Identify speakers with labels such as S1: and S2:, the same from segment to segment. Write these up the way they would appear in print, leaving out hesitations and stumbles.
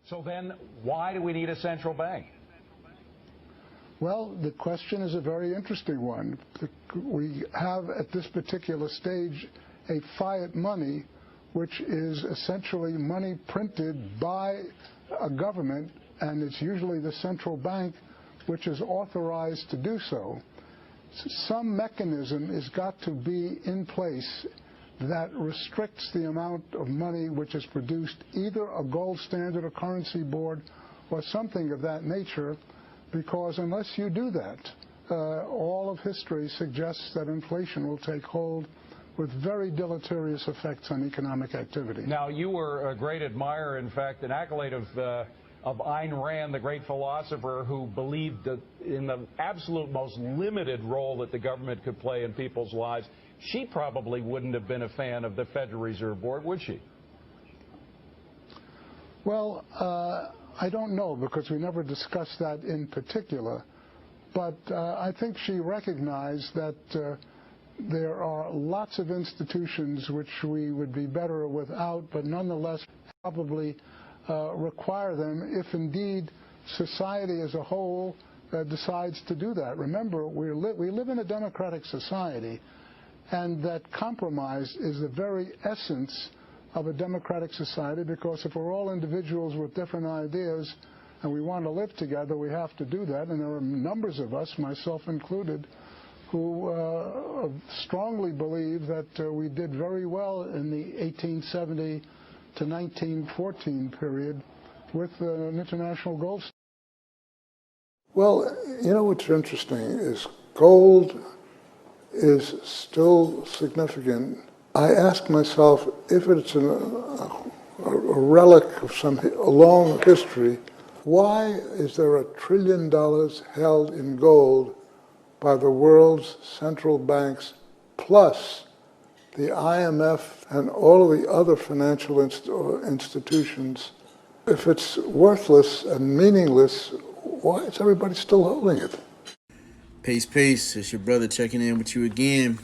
S1: So then why do we need a central bank?
S2: Well, the question is a very interesting one. We have at this particular stage a fiat money, which is essentially money printed by a government, and it's usually the central bank which is authorized to do so. Some mechanism has got to be in place that restricts the amount of money which is produced, either a gold standard or currency board or something of that nature, because unless you do that, all of history suggests that inflation will take hold with very deleterious effects on economic activity.
S1: Now, you were a great admirer, in fact, an accolade of Ayn Rand, the great philosopher, who believed that in the absolute most limited role that the government could play in people's lives. She probably wouldn't have been a fan of the Federal Reserve Board, would she?
S2: Well, I don't know, because we never discussed that in particular. But I think she recognized that there are lots of institutions which we would be better without, but nonetheless probably require them if indeed society as a whole decides to do that. Remember, we live in a democratic society, and that compromise is the very essence of a democratic society, because if we're all individuals with different ideas and we want to live together, we have to do that. And there are numbers of us, myself included, who strongly believe that we did very well in the 1870 to 1914 period with an international gold standard. Well, you know what's interesting is gold is still significant. I ask myself, if it's a relic of a long history, why is there $1 trillion held in gold by the world's central banks, plus the IMF and all of the other financial institutions? If it's worthless and meaningless, why is everybody still holding it?
S3: Peace, peace. It's your brother checking in with you again.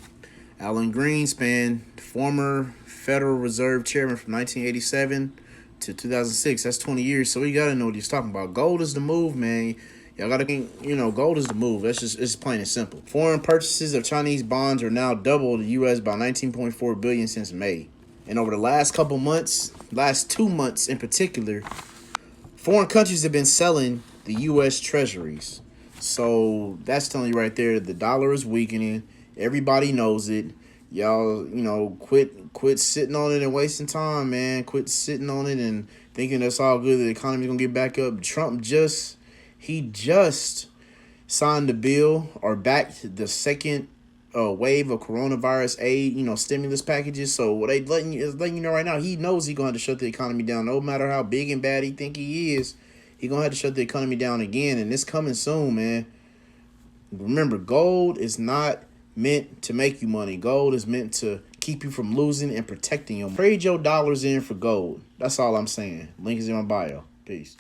S3: Alan Greenspan, former Federal Reserve Chairman from 1987 to 2006. That's 20 years, so you got to know what he's talking about. Gold is the move, man. Y'all got to, gold is the move. It's plain and simple. Foreign purchases of Chinese bonds are now double the U.S. by 19.4 billion since May. And over the last couple months, last 2 months in particular, foreign countries have been selling the U.S. treasuries. So that's telling you right there, the dollar is weakening. Everybody knows it. Y'all, quit sitting on it and wasting time, man. Quit sitting on it and thinking that's all good. The economy's going to get back up. Trump just signed the bill or backed the second wave of coronavirus aid, stimulus packages. So what they letting you know right now, he knows he's going to have to shut the economy down. No matter how big and bad he think he is, he's going to have to shut the economy down again. And it's coming soon, man. Remember, gold is not meant to make you money. Gold is meant to keep you from losing and protecting you. Trade your dollars in for gold. That's all I'm saying. Link is in my bio. Peace.